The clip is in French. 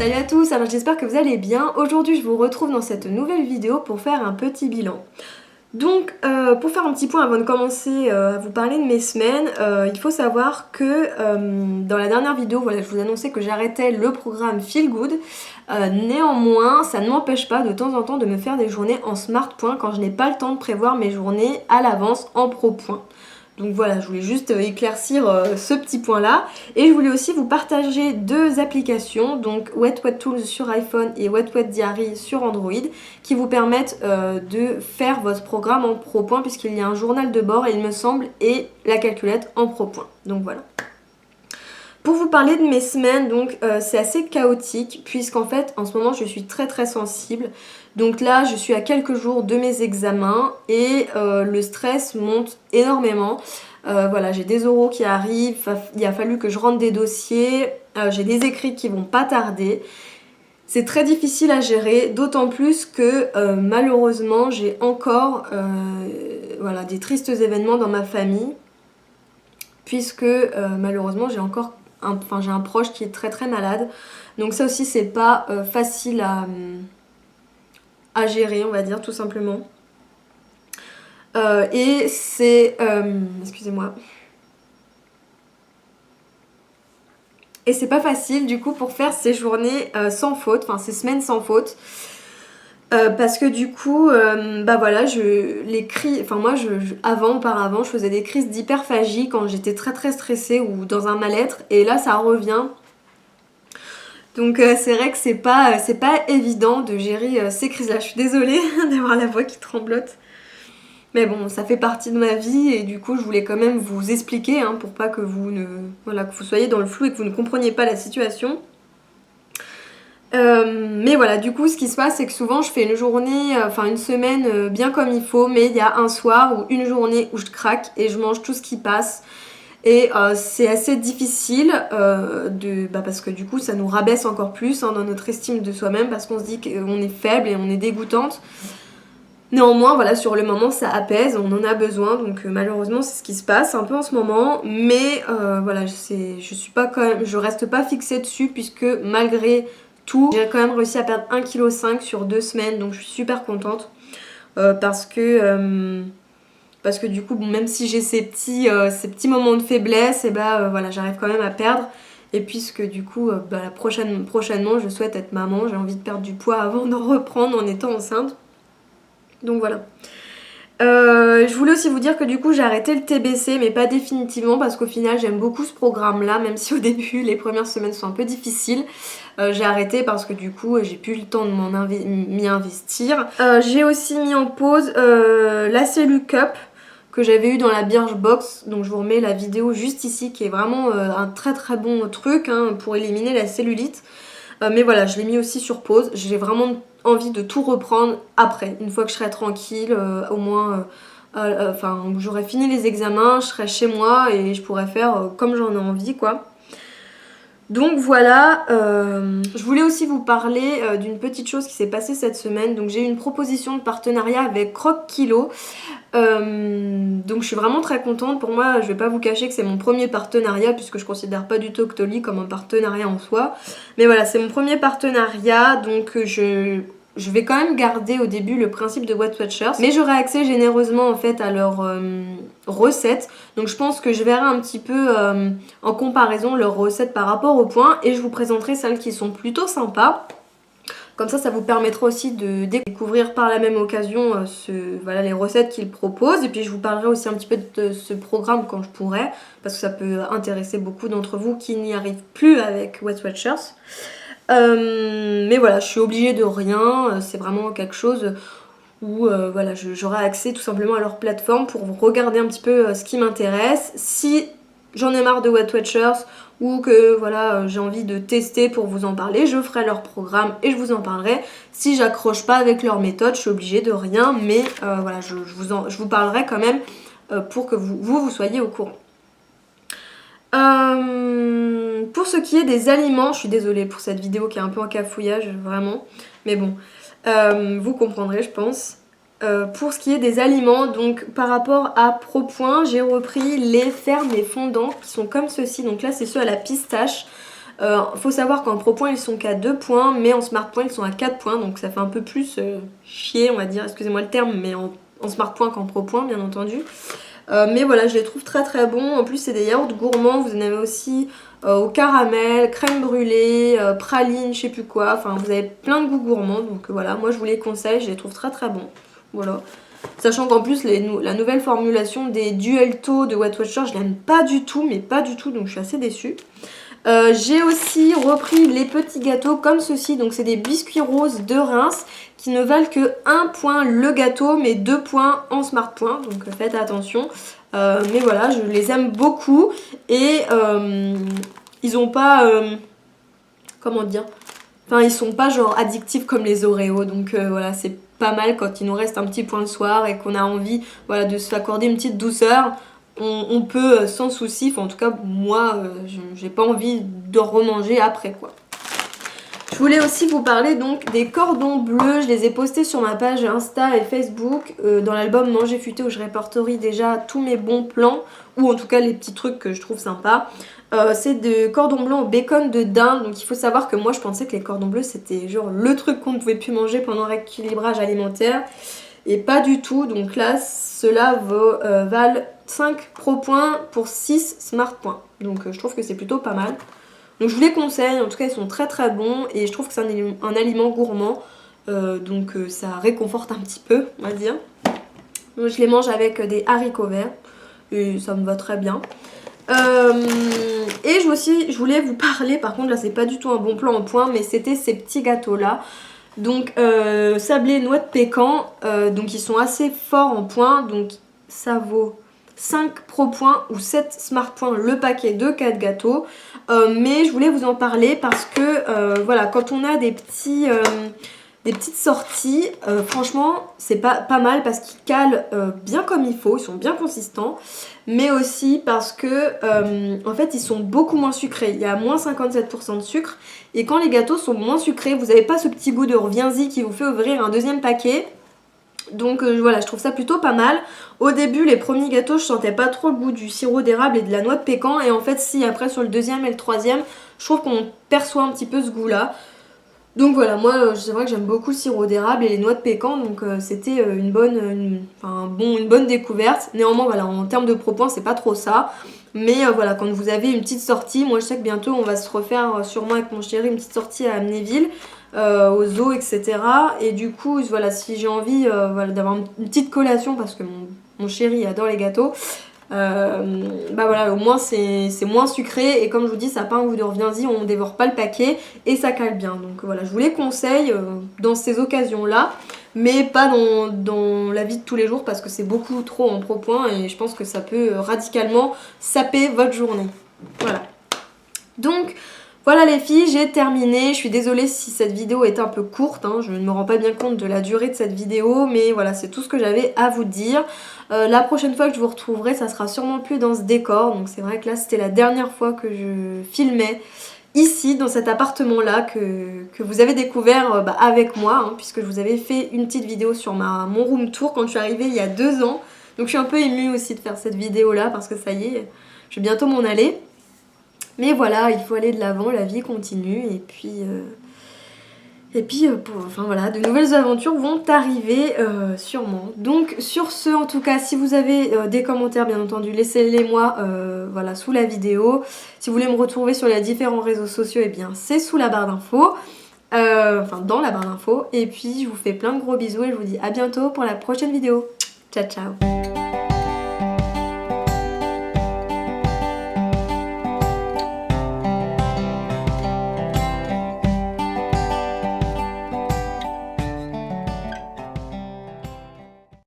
Salut à tous, alors j'espère que vous allez bien. Aujourd'hui je vous retrouve dans cette nouvelle vidéo pour faire un petit bilan. Donc pour faire un petit point avant de commencer à vous parler de mes semaines, il faut savoir que dans la dernière vidéo, voilà, je vous annonçais que j'arrêtais le programme Feel Good. Néanmoins, ça ne m'empêche pas de temps en temps de me faire des journées en smart point quand je n'ai pas le temps de prévoir mes journées à l'avance en pro point. Donc voilà, je voulais juste éclaircir ce petit point là. Et je voulais aussi vous partager deux applications, donc Wet Tools sur iPhone et Wet Diary sur Android, qui vous permettent de faire votre programme en pro point, puisqu'il y a un journal de bord, il me semble, et la calculette en pro point. Donc voilà. Pour vous parler de mes semaines, donc c'est assez chaotique, puisqu'en fait en ce moment je suis très sensible. Donc là je suis à quelques jours de mes examens et le stress monte énormément. Voilà, j'ai des oraux qui arrivent, il a fallu que je rentre des dossiers, j'ai des écrits qui vont pas tarder. C'est très difficile à gérer, d'autant plus que malheureusement j'ai encore voilà, des tristes événements dans ma famille, puisque malheureusement j'ai encore j'ai un proche qui est très malade. Donc ça aussi c'est pas facile à gérer, on va dire, tout simplement. Et c'est... excusez-moi. Et c'est pas facile du coup pour faire ces journées sans faute, enfin ces semaines sans faute. Parce que du coup, bah voilà, auparavant, je faisais des crises d'hyperphagie quand j'étais très stressée ou dans un mal-être, et là ça revient. Donc c'est vrai que c'est pas évident de gérer ces crises-là. Je suis désolée d'avoir la voix qui tremblote. Mais bon, ça fait partie de ma vie et du coup je voulais quand même vous expliquer pour pas que que vous soyez dans le flou et que vous ne compreniez pas la situation. Mais voilà, du coup ce qui se passe c'est que souvent je fais une journée, une semaine bien comme il faut, mais il y a un soir ou une journée où je craque et je mange tout ce qui passe. Et c'est assez difficile parce que du coup ça nous rabaisse encore plus dans notre estime de soi-même, parce qu'on se dit qu'on est faible et on est dégoûtante. Néanmoins, voilà, sur le moment ça apaise, on en a besoin, donc malheureusement c'est ce qui se passe un peu en ce moment. Mais voilà, je reste pas fixée dessus, puisque malgré tout, j'ai quand même réussi à perdre 1,5 kg sur 2 semaines, donc je suis super contente. Parce que du coup, bon, même si j'ai ces petits moments de faiblesse, et voilà, j'arrive quand même à perdre. Et puisque du coup, prochainement, je souhaite être maman, j'ai envie de perdre du poids avant de reprendre en étant enceinte. Donc voilà. Je voulais aussi vous dire que du coup j'ai arrêté le TBC, mais pas définitivement, parce qu'au final j'aime beaucoup ce programme là, même si au début les premières semaines sont un peu difficiles. J'ai arrêté parce que du coup j'ai plus le temps de m'y investir. J'ai aussi mis en pause la Cellu Cup que j'avais eu dans la Birchbox, donc je vous remets la vidéo juste ici, qui est vraiment un très bon truc pour éliminer la cellulite. Mais voilà, je l'ai mis aussi sur pause. J'ai vraiment envie de tout reprendre après, une fois que je serai tranquille, au moins j'aurai fini les examens, je serai chez moi et je pourrai faire comme j'en ai envie, quoi. Donc voilà, je voulais aussi vous parler d'une petite chose qui s'est passée cette semaine. Donc j'ai eu une proposition de partenariat avec Croque Kilo. Donc je suis vraiment très contente. Pour moi, je vais pas vous cacher que c'est mon premier partenariat, puisque je considère pas du tout Octoly comme un partenariat en soi. Mais voilà, c'est mon premier partenariat, donc je vais quand même garder au début le principe de Weight Watchers, mais j'aurai accès généreusement en fait à leurs recettes. Donc je pense que je verrai un petit peu en comparaison leurs recettes par rapport au point, et je vous présenterai celles qui sont plutôt sympas. Comme ça vous permettra aussi de découvrir par la même occasion les recettes qu'ils proposent. Et puis je vous parlerai aussi un petit peu de ce programme quand je pourrai, parce que ça peut intéresser beaucoup d'entre vous qui n'y arrivent plus avec Weight Watchers. Mais voilà, je suis obligée de rien, c'est vraiment quelque chose où j'aurai accès tout simplement à leur plateforme pour regarder un petit peu ce qui m'intéresse. Si j'en ai marre de Weight Watchers, ou que j'ai envie de tester pour vous en parler, je ferai leur programme et je vous en parlerai. Si j'accroche pas avec leur méthode, je suis obligée de rien, mais je vous parlerai quand même pour que vous soyez au courant. Pour ce qui est des aliments, je suis désolée pour cette vidéo qui est un peu en cafouillage, vraiment, mais bon, vous comprendrez, je pense. Pour ce qui est des aliments, donc par rapport à ProPoint, j'ai repris les fermes et fondants qui sont comme ceci. Donc là c'est ceux à la pistache. Faut savoir qu'en Pro Point ils sont qu'à 2 points, mais en Smart Point ils sont à 4 points, donc ça fait un peu plus chier on va dire, excusez-moi le terme, mais en Smart Point qu'en Pro Point bien entendu. Mais voilà, je les trouve très très bons. En plus c'est des yaourts gourmands, vous en avez aussi au caramel, crème brûlée, praline, je sais plus quoi. Enfin vous avez plein de goûts gourmands, donc voilà, moi je vous les conseille, je les trouve très très bons. Voilà. Sachant qu'en plus la nouvelle formulation des Duelto de Weight Watchers, je l'aime pas du tout, mais pas du tout, donc je suis assez déçue. J'ai aussi repris les petits gâteaux comme ceci, donc c'est des biscuits roses de Reims qui ne valent que 1 point le gâteau mais 2 points en Smart Point, donc faites attention. Mais voilà, je les aime beaucoup et ils ont pas, comment dire, enfin ils sont pas genre addictifs comme les Oreos, donc voilà, c'est pas mal quand il nous reste un petit point le soir et qu'on a envie voilà, de s'accorder une petite douceur. On peut sans souci, enfin en tout cas moi j'ai pas envie de remanger après quoi. Je voulais aussi vous parler donc des cordons bleus, je les ai postés sur ma page Insta et Facebook dans l'album Manger Futé où je répertorie déjà tous mes bons plans ou en tout cas les petits trucs que je trouve sympas. C'est des cordons blancs au bacon de dinde, donc il faut savoir que moi je pensais que les cordons bleus c'était genre le truc qu'on ne pouvait plus manger pendant le rééquilibrage alimentaire. Et pas du tout, donc là ceux-là valent 5 Pro Points pour 6 Smart Points. Donc je trouve que c'est plutôt pas mal. Donc je vous les conseille, en tout cas ils sont très très bons et je trouve que c'est un aliment gourmand. Donc ça réconforte un petit peu, on va dire. Donc je les mange avec des haricots verts et ça me va très bien. Et je voulais vous parler, par contre là c'est pas du tout un bon plan en point, mais c'était ces petits gâteaux là. Donc sablé noix de pécan, donc ils sont assez forts en points, donc ça vaut 5 Pro Points ou 7 Smart Points le paquet de 4 gâteaux. Mais je voulais vous en parler parce que voilà, quand on a des petites sorties, franchement c'est pas mal parce qu'ils calent bien comme il faut, ils sont bien consistants, mais aussi parce que en fait ils sont beaucoup moins sucrés, il y a moins 57% de sucre et quand les gâteaux sont moins sucrés vous n'avez pas ce petit goût de reviens-y qui vous fait ouvrir un deuxième paquet. Donc voilà, je trouve ça plutôt pas mal. Au début, les premiers gâteaux, je sentais pas trop le goût du sirop d'érable et de la noix de pécan. Et en fait, si après sur le deuxième et le troisième, je trouve qu'on perçoit un petit peu ce goût-là. Donc voilà, moi c'est vrai que j'aime beaucoup le sirop d'érable et les noix de pécan, donc c'était une bonne découverte. Néanmoins voilà, en termes de Pro Points c'est pas trop ça. Mais voilà, quand vous avez une petite sortie, moi je sais que bientôt on va se refaire sûrement avec mon chéri une petite sortie à Amnéville, au zoo, etc. Et du coup voilà, si j'ai envie voilà, d'avoir une petite collation parce que mon chéri adore les gâteaux. Bah voilà, au moins c'est moins sucré et comme je vous dis ça n'a pas un goût de reviens-y, on dévore pas le paquet et ça cale bien. Donc voilà, je vous les conseille dans ces occasions là, mais pas dans la vie de tous les jours parce que c'est beaucoup trop en Pro Point et je pense que ça peut radicalement saper votre journée. Voilà. Donc voilà les filles, j'ai terminé. Je suis désolée si cette vidéo est un peu courte, hein. Je ne me rends pas bien compte de la durée de cette vidéo, mais voilà, c'est tout ce que j'avais à vous dire. La prochaine fois que je vous retrouverai, ça sera sûrement plus dans ce décor. Donc c'est vrai que là, c'était la dernière fois que je filmais ici, dans cet appartement-là, que vous avez découvert avec moi, hein, puisque je vous avais fait une petite vidéo sur mon room tour quand je suis arrivée il y a 2 ans. Donc je suis un peu émue aussi de faire cette vidéo-là, parce que ça y est, je vais bientôt m'en aller. Mais voilà, il faut aller de l'avant, la vie continue et puis enfin voilà, de nouvelles aventures vont arriver sûrement. Donc sur ce, en tout cas, si vous avez des commentaires bien entendu, laissez-les moi voilà, sous la vidéo. Si vous voulez me retrouver sur les différents réseaux sociaux, et bien c'est sous la barre d'infos. Enfin dans la barre d'infos. Et puis je vous fais plein de gros bisous et je vous dis à bientôt pour la prochaine vidéo. Ciao ciao.